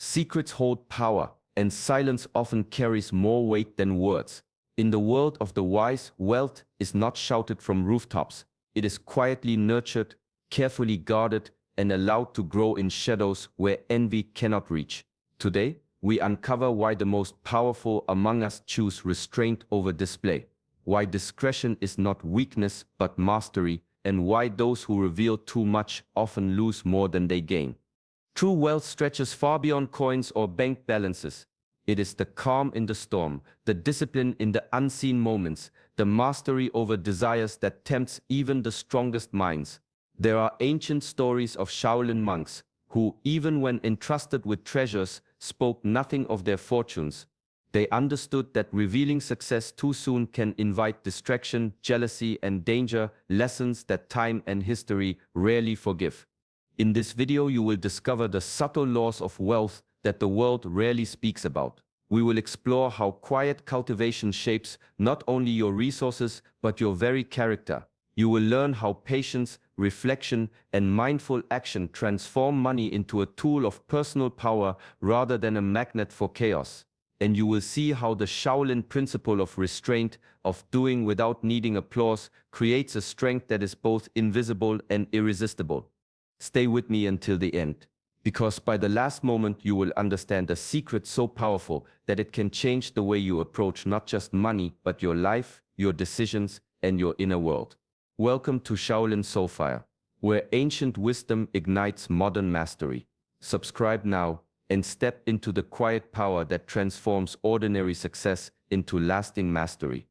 Secrets hold power, and silence often carries more weight than words. In the world of the wise, wealth is not shouted from rooftops. It is quietly nurtured, carefully guarded, and allowed to grow in shadows where envy cannot reach. Today, we uncover why the most powerful among us choose restraint over display, why discretion is not weakness but mastery, and why those who reveal too much often lose more than they gain. True wealth stretches far beyond coins or bank balances. It is the calm in the storm, the discipline in the unseen moments, the mastery over desires that tempts even the strongest minds. There are ancient stories of Shaolin monks who, even when entrusted with treasures, spoke nothing of their fortunes. They understood that revealing success too soon can invite distraction, jealousy, and danger, lessons that time and history rarely forgive. In this video, you will discover the subtle laws of wealth that the world rarely speaks about. We will explore how quiet cultivation shapes not only your resources, but your very character. You will learn how patience, reflection, and mindful action transform money into a tool of personal power rather than a magnet for chaos. And you will see how the Shaolin principle of restraint, of doing without needing applause, creates a strength that is both invisible and irresistible. Stay with me until the end, because by the last moment you will understand a secret so powerful that it can change the way you approach not just money, but your life, your decisions, and your inner world. Welcome to Shaolin Soulfire, where ancient wisdom ignites modern mastery. Subscribe now and step into the quiet power that transforms ordinary success into lasting mastery.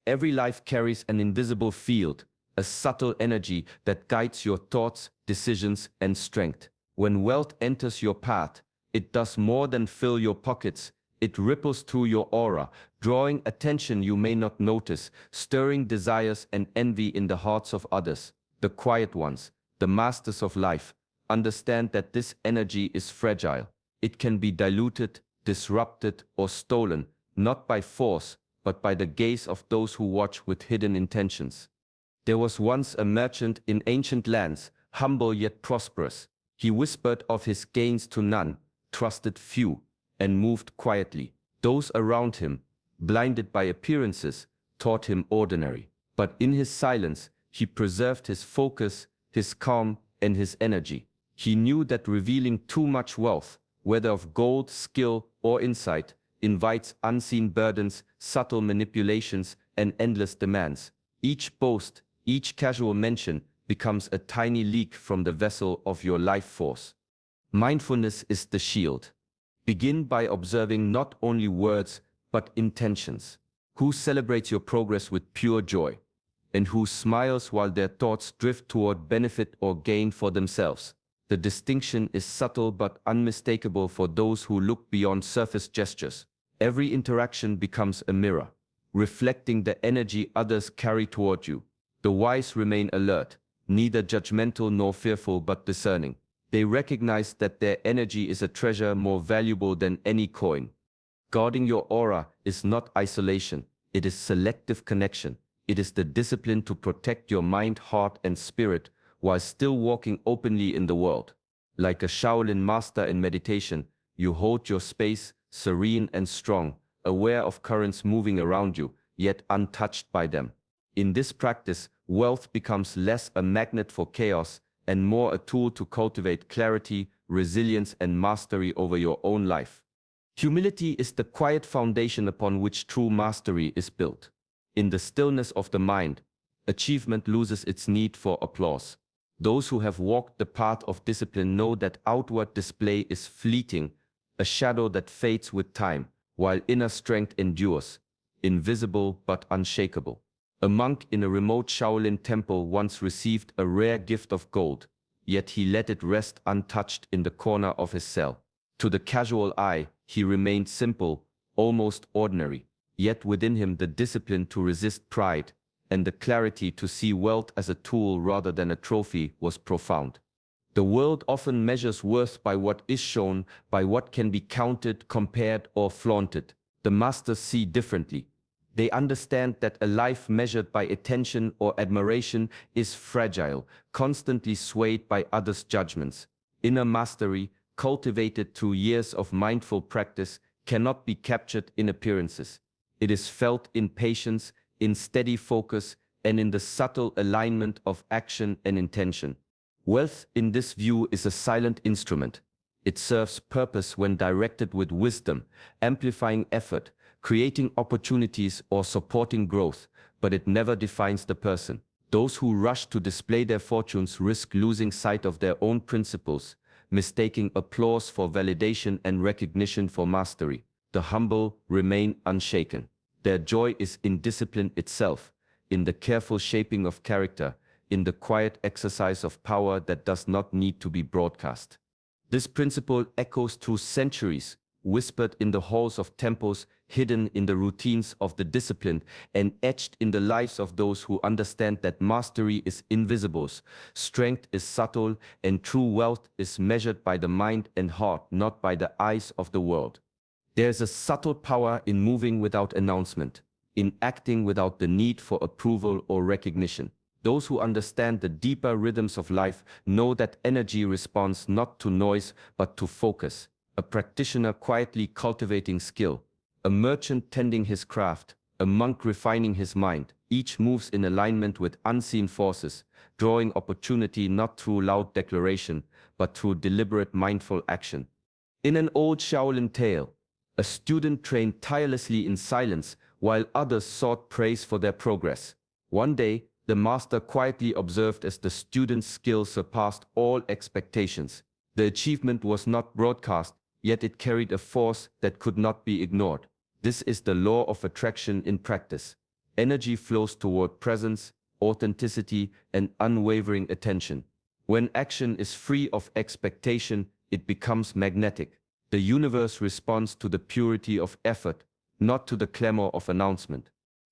Every life carries an invisible field, a subtle energy that guides your thoughts, decisions, and strength. When wealth enters your path, it does more than fill your pockets. It ripples through your aura, drawing attention you may not notice, stirring desires and envy in the hearts of others. The quiet ones, the masters of life, understand that this energy is fragile. It can be diluted, disrupted, or stolen, not by force, but by the gaze of those who watch with hidden intentions. There was once a merchant in ancient lands, humble yet prosperous. He whispered of his gains to none, trusted few, and moved quietly. Those around him, blinded by appearances, thought him ordinary. But in his silence, he preserved his focus, his calm, and his energy. He knew that revealing too much wealth, whether of gold, skill, or insight, invites unseen burdens, subtle manipulations, and endless demands. Each boast, each casual mention becomes a tiny leak from the vessel of your life force. Mindfulness is the shield. Begin by observing not only words, but intentions. Who celebrates your progress with pure joy, and who smiles while their thoughts drift toward benefit or gain for themselves. The distinction is subtle but unmistakable for those who look beyond surface gestures. Every interaction becomes a mirror, reflecting the energy others carry toward you. The wise remain alert, neither judgmental nor fearful but discerning. They recognize that their energy is a treasure more valuable than any coin. Guarding your aura is not isolation, it is selective connection. It is the discipline to protect your mind, heart, and spirit while still walking openly in the world. Like a Shaolin master in meditation, you hold your space, serene and strong, aware of currents moving around you, yet untouched by them. In this practice, wealth becomes less a magnet for chaos and more a tool to cultivate clarity, resilience, and mastery over your own life. Humility is the quiet foundation upon which true mastery is built. In the stillness of the mind, achievement loses its need for applause. Those who have walked the path of discipline know that outward display is fleeting, a shadow that fades with time, while inner strength endures, invisible but unshakable. A monk in a remote Shaolin temple once received a rare gift of gold, yet he let it rest untouched in the corner of his cell. To the casual eye, he remained simple, almost ordinary, yet within him the discipline to resist pride and the clarity to see wealth as a tool rather than a trophy was profound. The world often measures worth by what is shown, by what can be counted, compared, or flaunted. The masters see differently. They understand that a life measured by attention or admiration is fragile, constantly swayed by others' judgments. Inner mastery, cultivated through years of mindful practice, cannot be captured in appearances. It is felt in patience, in steady focus, and in the subtle alignment of action and intention. Wealth, in this view, is a silent instrument. It serves purpose when directed with wisdom, amplifying effort, creating opportunities, or supporting growth, but it never defines the person. Those who rush to display their fortunes risk losing sight of their own principles, mistaking applause for validation and recognition for mastery. The humble remain unshaken. Their joy is in discipline itself, in the careful shaping of character, in the quiet exercise of power that does not need to be broadcast. This principle echoes through centuries, whispered in the halls of temples, hidden in the routines of the disciplined, and etched in the lives of those who understand that mastery is invisible, strength is subtle, and true wealth is measured by the mind and heart, not by the eyes of the world. There is a subtle power in moving without announcement, in acting without the need for approval or recognition. Those who understand the deeper rhythms of life know that energy responds not to noise but to focus. A practitioner quietly cultivating skill, a merchant tending his craft, a monk refining his mind. Each moves in alignment with unseen forces, drawing opportunity not through loud declaration, but through deliberate mindful action. In an old Shaolin tale, a student trained tirelessly in silence while others sought praise for their progress. One day, the master quietly observed as the student's skill surpassed all expectations. The achievement was not broadcast, yet it carried a force that could not be ignored. This is the law of attraction in practice. Energy flows toward presence, authenticity, and unwavering attention. When action is free of expectation, it becomes magnetic. The universe responds to the purity of effort, not to the clamor of announcement.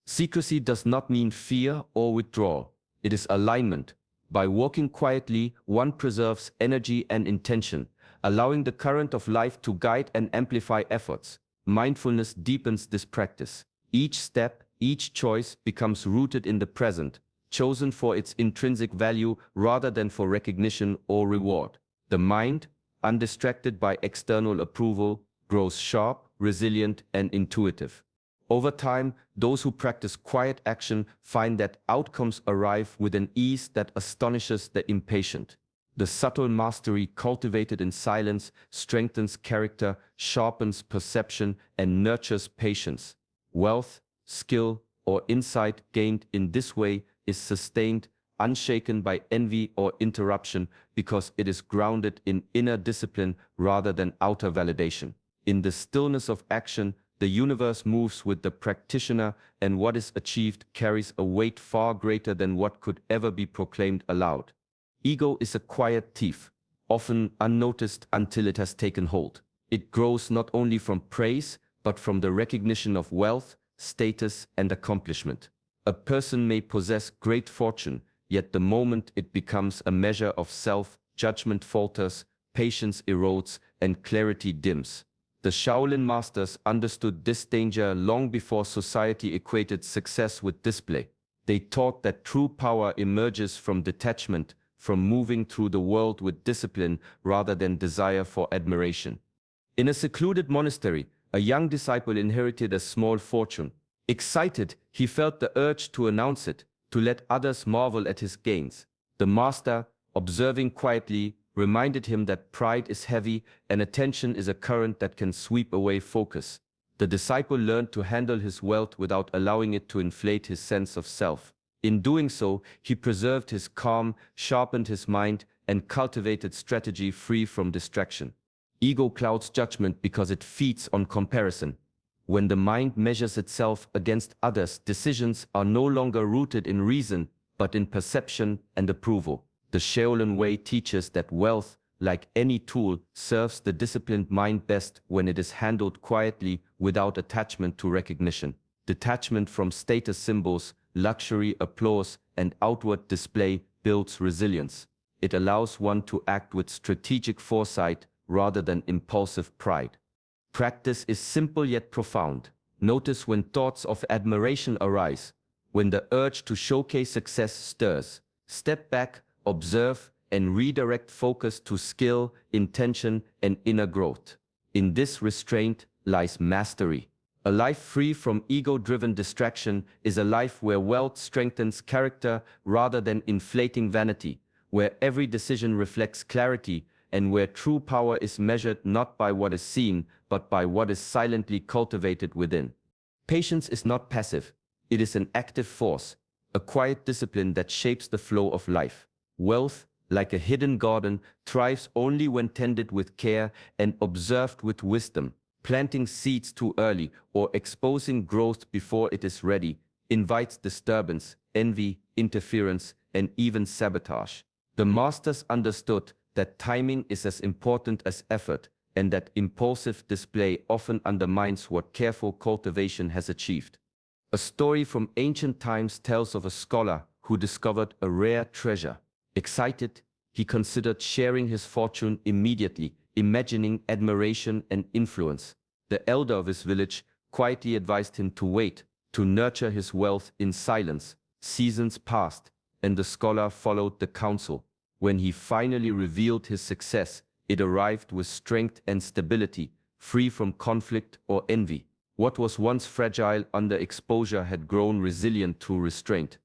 Secrecy does not mean fear or withdrawal. It is alignment. By walking quietly, one preserves energy and intention, allowing the current of life to guide and amplify efforts. Mindfulness deepens this practice. Each step, each choice becomes rooted in the present, chosen for its intrinsic value rather than for recognition or reward. The mind, undistracted by external approval, grows sharp, resilient, and intuitive. Over time, those who practice quiet action find that outcomes arrive with an ease that astonishes the impatient. The subtle mastery cultivated in silence strengthens character, sharpens perception, and nurtures patience. Wealth, skill, or insight gained in this way is sustained, unshaken by envy or interruption, because it is grounded in inner discipline rather than outer validation. In the stillness of action, the universe moves with the practitioner, and what is achieved carries a weight far greater than what could ever be proclaimed aloud. Ego is a quiet thief, often unnoticed until it has taken hold. It grows not only from praise, but from the recognition of wealth, status, and accomplishment. A person may possess great fortune, yet the moment it becomes a measure of self, judgment falters, patience erodes, and clarity dims. The Shaolin masters understood this danger long before society equated success with display. They taught that true power emerges from detachment, from moving through the world with discipline rather than desire for admiration. In a secluded monastery, a young disciple inherited a small fortune. Excited, he felt the urge to announce it, to let others marvel at his gains. The master, observing quietly, reminded him that pride is heavy and attention is a current that can sweep away focus. The disciple learned to handle his wealth without allowing it to inflate his sense of self. In doing so, he preserved his calm, sharpened his mind, and cultivated strategy free from distraction. Ego clouds judgment because it feeds on comparison. When the mind measures itself against others, decisions are no longer rooted in reason, but in perception and approval. The Shaolin way teaches that wealth, like any tool, serves the disciplined mind best when it is handled quietly without attachment to recognition. Detachment from status symbols, luxury, applause, and outward display builds resilience. It allows one to act with strategic foresight rather than impulsive pride. Practice is simple yet profound. Notice when thoughts of admiration arise, when the urge to showcase success stirs. Step back, observe, and redirect focus to skill, intention, and inner growth. In this restraint lies mastery. A life free from ego-driven distraction is a life where wealth strengthens character rather than inflating vanity, where every decision reflects clarity, and where true power is measured not by what is seen, but by what is silently cultivated within. Patience is not passive, it is an active force, a quiet discipline that shapes the flow of life. Wealth, like a hidden garden, thrives only when tended with care and observed with wisdom. Planting seeds too early or exposing growth before it is ready invites disturbance, envy, interference, and even sabotage. The masters understood that timing is as important as effort, and that impulsive display often undermines what careful cultivation has achieved. A story from ancient times tells of a scholar who discovered a rare treasure. Excited, he considered sharing his fortune immediately, imagining admiration and influence. The elder of his village quietly advised him to wait, to nurture his wealth in silence. Seasons passed, and the scholar followed the counsel. When he finally revealed his success, it arrived with strength and stability, free from conflict or envy. What was once fragile under exposure had grown resilient through restraint.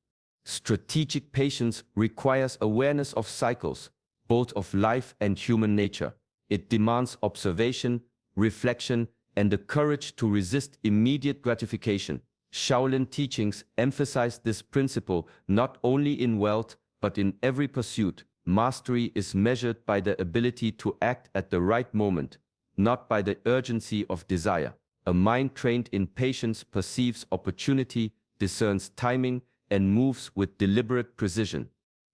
Strategic patience requires awareness of cycles, both of life and human nature. It demands observation, reflection, and the courage to resist immediate gratification. Shaolin teachings emphasize this principle not only in wealth, but in every pursuit. Mastery is measured by the ability to act at the right moment, not by the urgency of desire. A mind trained in patience perceives opportunity, discerns timing, and moves with deliberate precision.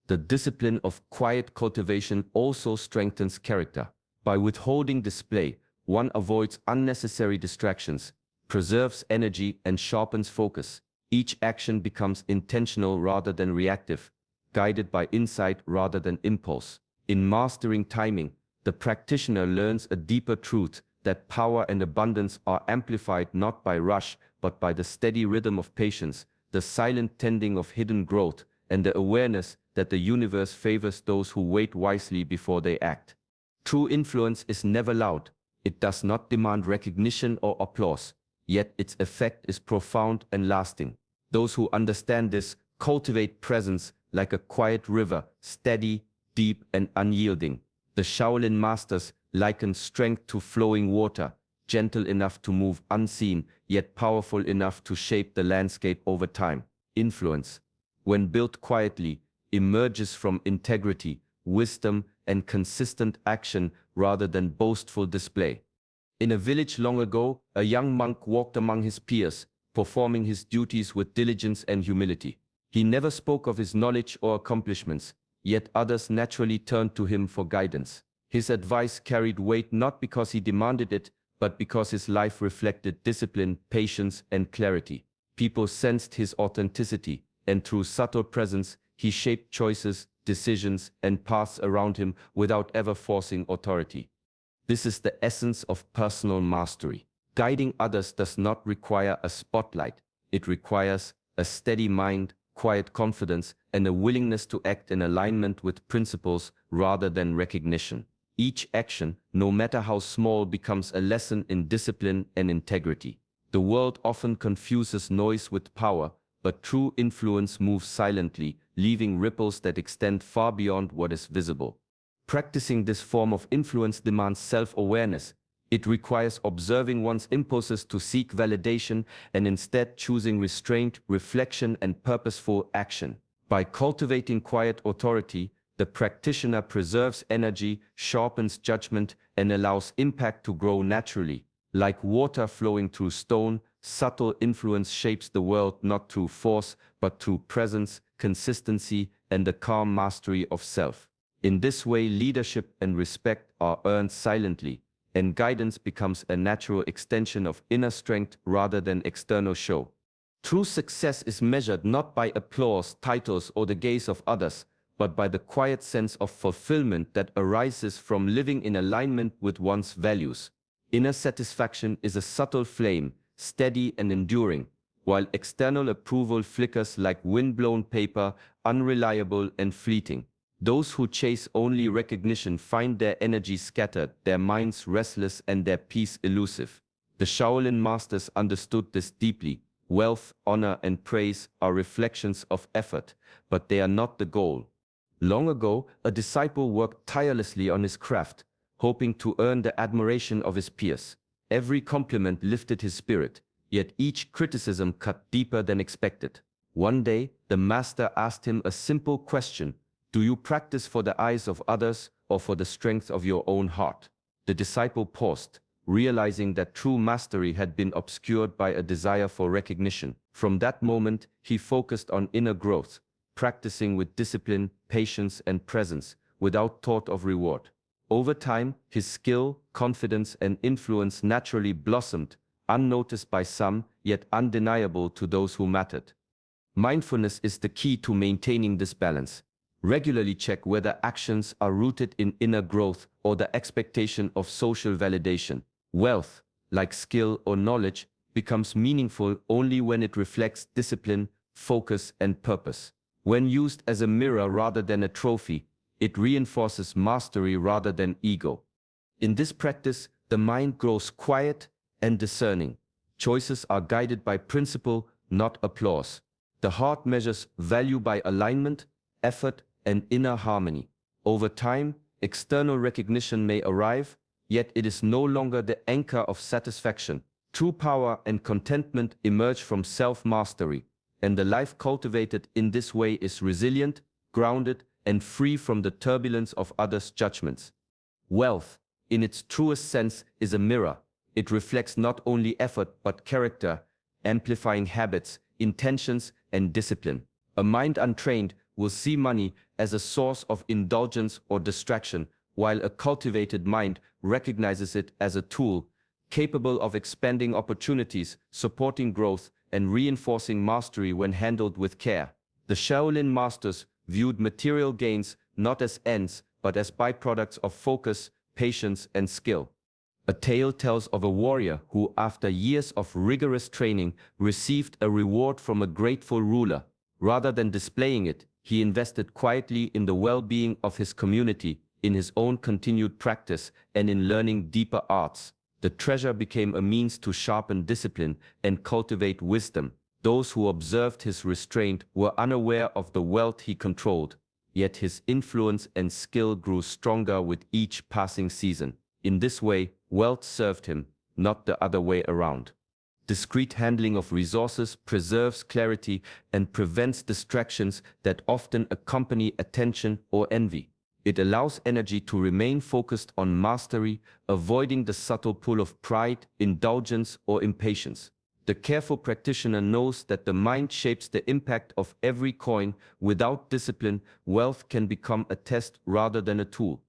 The discipline of quiet cultivation also strengthens character. By withholding display, one avoids unnecessary distractions, preserves energy, and sharpens focus. Each action becomes intentional rather than reactive, guided by insight rather than impulse. In mastering timing, the practitioner learns a deeper truth that power and abundance are amplified not by rush, but by the steady rhythm of patience, the silent tending of hidden growth, and the awareness that the universe favors those who wait wisely before they act. True influence is never loud. It does not demand recognition or applause, yet its effect is profound and lasting. Those who understand this cultivate presence like a quiet river, steady, deep, and unyielding. The Shaolin masters liken strength to flowing water, gentle enough to move unseen, yet powerful enough to shape the landscape over time. Influence, when built quietly, emerges from integrity, wisdom, and consistent action rather than boastful display. In a village long ago, a young monk walked among his peers, performing his duties with diligence and humility. He never spoke of his knowledge or accomplishments, yet others naturally turned to him for guidance. His advice carried weight not because he demanded it, but because his life reflected discipline, patience, and clarity. People sensed his authenticity, and through subtle presence, he shaped choices, decisions, and paths around him without ever forcing authority. This is the essence of personal mastery. Guiding others does not require a spotlight. It requires a steady mind, quiet confidence, and a willingness to act in alignment with principles rather than recognition. Each action, no matter how small, becomes a lesson in discipline and integrity. The world often confuses noise with power, but true influence moves silently, leaving ripples that extend far beyond what is visible. Practicing this form of influence demands self-awareness. It requires observing one's impulses to seek validation and instead choosing restraint, reflection, and purposeful action. By cultivating quiet authority, the practitioner preserves energy, sharpens judgment, and allows impact to grow naturally. Like water flowing through stone, subtle influence shapes the world not through force, but through presence, consistency, and the calm mastery of self. In this way, leadership and respect are earned silently, and guidance becomes a natural extension of inner strength rather than external show. True success is measured not by applause, titles, or the gaze of others, but by the quiet sense of fulfillment that arises from living in alignment with one's values. Inner satisfaction is a subtle flame, steady and enduring, while external approval flickers like wind-blown paper, unreliable and fleeting. Those who chase only recognition find their energy scattered, their minds restless, and their peace elusive. The Shaolin masters understood this deeply. Wealth, honor, and praise are reflections of effort, but they are not the goal. Long ago, a disciple worked tirelessly on his craft, hoping to earn the admiration of his peers. Every compliment lifted his spirit, yet each criticism cut deeper than expected. One day, the master asked him a simple question: do you practice for the eyes of others or for the strength of your own heart? The disciple paused, realizing that true mastery had been obscured by a desire for recognition. From that moment, he focused on inner growth, practicing with discipline, patience, and presence, without thought of reward. Over time, his skill, confidence, and influence naturally blossomed, unnoticed by some, yet undeniable to those who mattered. Mindfulness is the key to maintaining this balance. Regularly check whether actions are rooted in inner growth or the expectation of social validation. Wealth, like skill or knowledge, becomes meaningful only when it reflects discipline, focus, and purpose. When used as a mirror rather than a trophy, it reinforces mastery rather than ego. In this practice, the mind grows quiet and discerning. Choices are guided by principle, not applause. The heart measures value by alignment, effort, and inner harmony. Over time, external recognition may arrive, yet it is no longer the anchor of satisfaction. True power and contentment emerge from self-mastery, and the life cultivated in this way is resilient, grounded, and free from the turbulence of others' judgments. Wealth, in its truest sense, is a mirror. It reflects not only effort but character, amplifying habits, intentions, and discipline. A mind untrained will see money as a source of indulgence or distraction, while a cultivated mind recognizes it as a tool capable of expanding opportunities, supporting growth, and reinforcing mastery when handled with care. The Shaolin masters viewed material gains not as ends, but as byproducts of focus, patience, and skill. A tale tells of a warrior who, after years of rigorous training, received a reward from a grateful ruler. Rather than displaying it, he invested quietly in the well-being of his community, in his own continued practice, and in learning deeper arts. The treasure became a means to sharpen discipline and cultivate wisdom. Those who observed his restraint were unaware of the wealth he controlled, yet his influence and skill grew stronger with each passing season. In this way, wealth served him, not the other way around. Discreet handling of resources preserves clarity and prevents distractions that often accompany attention or envy. It allows energy to remain focused on mastery, avoiding the subtle pull of pride, indulgence, or impatience. The careful practitioner knows that the mind shapes the impact of every coin. Without discipline, wealth can become a test rather than a tool.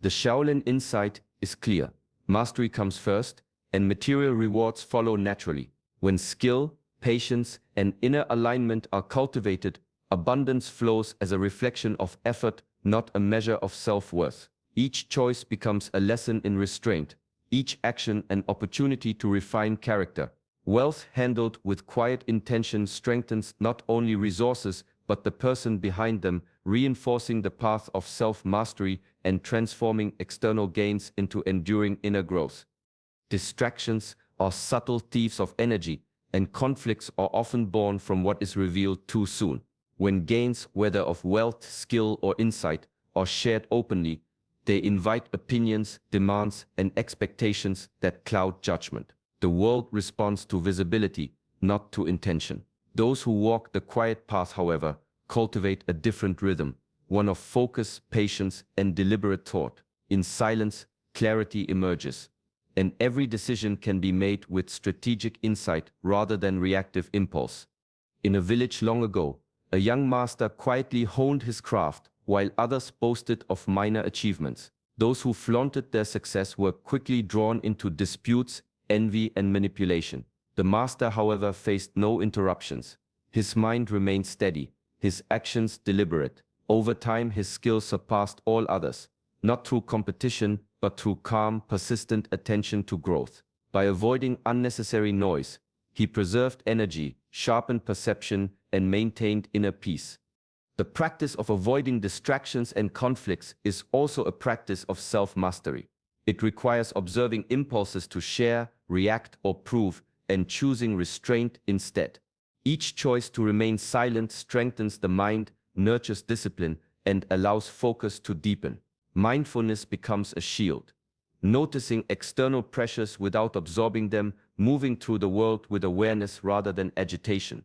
The Shaolin insight is clear. Mastery comes first, and material rewards follow naturally. When skill, patience, and inner alignment are cultivated, abundance flows as a reflection of effort, not a measure of self-worth. Each choice becomes a lesson in restraint, each action an opportunity to refine character. Wealth handled with quiet intention strengthens not only resources but the person behind them, reinforcing the path of self-mastery and transforming external gains into enduring inner growth. Distractions are subtle thieves of energy, and conflicts are often born from what is revealed too soon. When gains, whether of wealth, skill, or insight, are shared openly, they invite opinions, demands, and expectations that cloud judgment. The world responds to visibility, not to intention. Those who walk the quiet path, however, cultivate a different rhythm, one of focus, patience, and deliberate thought. In silence, clarity emerges, and every decision can be made with strategic insight rather than reactive impulse. In a village long ago, a young master quietly honed his craft, while others boasted of minor achievements. Those who flaunted their success were quickly drawn into disputes, envy, and manipulation. The master, however, faced no interruptions. His mind remained steady, his actions deliberate. Over time, his skill surpassed all others, not through competition, but through calm, persistent attention to growth. By avoiding unnecessary noise, he preserved energy, sharpened perception, and maintained inner peace. The practice of avoiding distractions and conflicts is also a practice of self-mastery. It requires observing impulses to share, react, or prove, and choosing restraint instead. Each choice to remain silent strengthens the mind, nurtures discipline, and allows focus to deepen. Mindfulness becomes a shield. Noticing external pressures without absorbing them, moving through the world with awareness rather than agitation.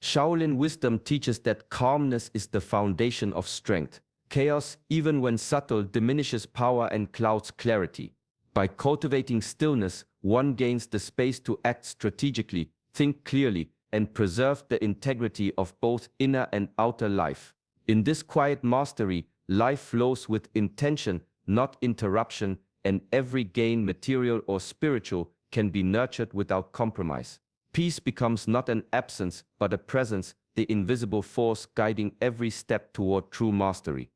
Shaolin wisdom teaches that calmness is the foundation of strength. Chaos, even when subtle, diminishes power and clouds clarity. By cultivating stillness, one gains the space to act strategically, think clearly, and preserve the integrity of both inner and outer life. In this quiet mastery, life flows with intention, not interruption, and every gain, material or spiritual, can be nurtured without compromise. Peace becomes not an absence, but a presence, the invisible force guiding every step toward true mastery.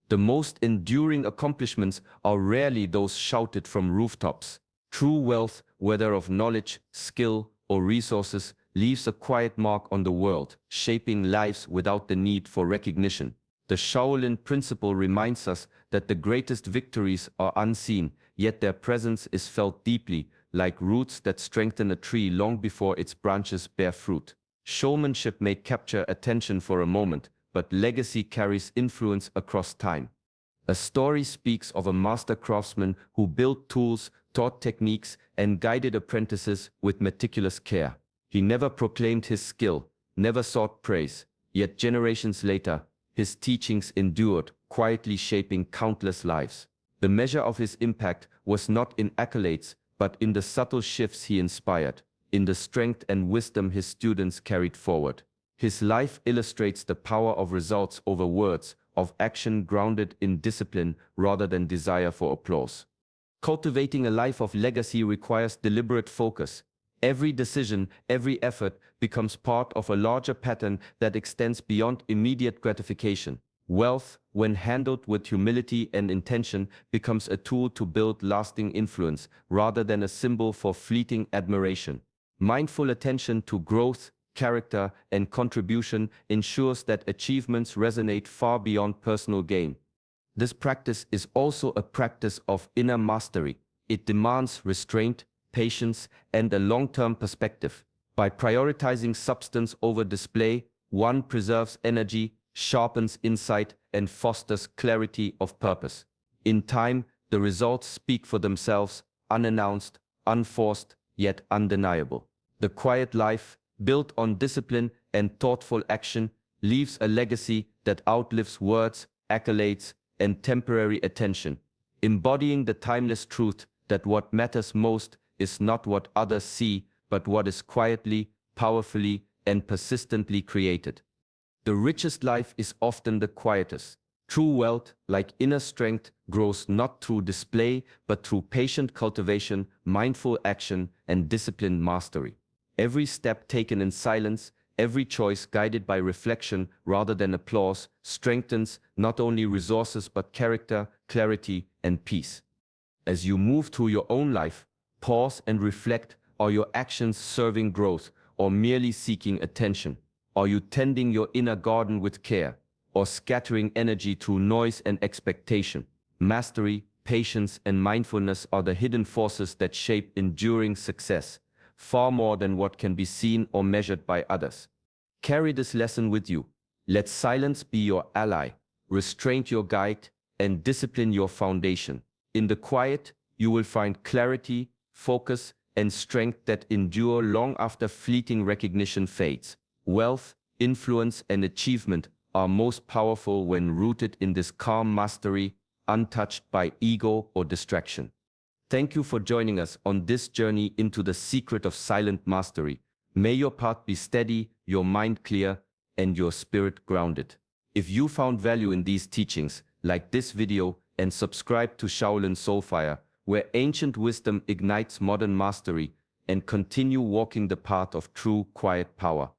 The most enduring accomplishments are rarely those shouted from rooftops. True wealth, whether of knowledge, skill, or resources, leaves a quiet mark on the world, shaping lives without the need for recognition. The Shaolin principle reminds us that the greatest victories are unseen, yet their presence is felt deeply, like roots that strengthen a tree long before its branches bear fruit. Showmanship may capture attention for a moment, but legacy carries influence across time. A story speaks of a master craftsman who built tools, taught techniques, and guided apprentices with meticulous care. He never proclaimed his skill, never sought praise, yet generations later, his teachings endured, quietly shaping countless lives. The measure of his impact was not in accolades, but in the subtle shifts he inspired, in the strength and wisdom his students carried forward. His life illustrates the power of results over words, of action grounded in discipline rather than desire for applause. Cultivating a life of legacy requires deliberate focus. Every decision, every effort becomes part of a larger pattern that extends beyond immediate gratification. Wealth, when handled with humility and intention, becomes a tool to build lasting influence rather than a symbol for fleeting admiration. Mindful attention to growth, character, and contribution ensures that achievements resonate far beyond personal gain. This practice is also a practice of inner mastery. It demands restraint, patience, and a long-term perspective. By prioritizing substance over display, one preserves energy, sharpens insight, and fosters clarity of purpose. In time, the results speak for themselves, unannounced, unforced, yet undeniable. The quiet life, built on discipline and thoughtful action, leaves a legacy that outlives words, accolades, and temporary attention, embodying the timeless truth that what matters most is not what others see, but what is quietly, powerfully, and persistently created. The richest life is often the quietest. True wealth, like inner strength, grows not through display, but through patient cultivation, mindful action, and disciplined mastery. Every step taken in silence, every choice guided by reflection rather than applause, strengthens not only resources but character, clarity, and peace. As you move through your own life, pause and reflect: are your actions serving growth or merely seeking attention? Are you tending your inner garden with care or scattering energy through noise and expectation? Mastery, patience, and mindfulness are the hidden forces that shape enduring success, far more than what can be seen or measured by others. Carry this lesson with you. Let silence be your ally, restraint your guide, and discipline your foundation. In the quiet, you will find clarity, focus, and strength that endure long after fleeting recognition fades. Wealth, influence, and achievement are most powerful when rooted in this calm mastery, untouched by ego or distraction. Thank you for joining us on this journey into the secret of silent mastery. May your path be steady, your mind clear, and your spirit grounded. If you found value in these teachings, like this video and subscribe to Shaolin Soulfire, where ancient wisdom ignites modern mastery, and continue walking the path of true, quiet power.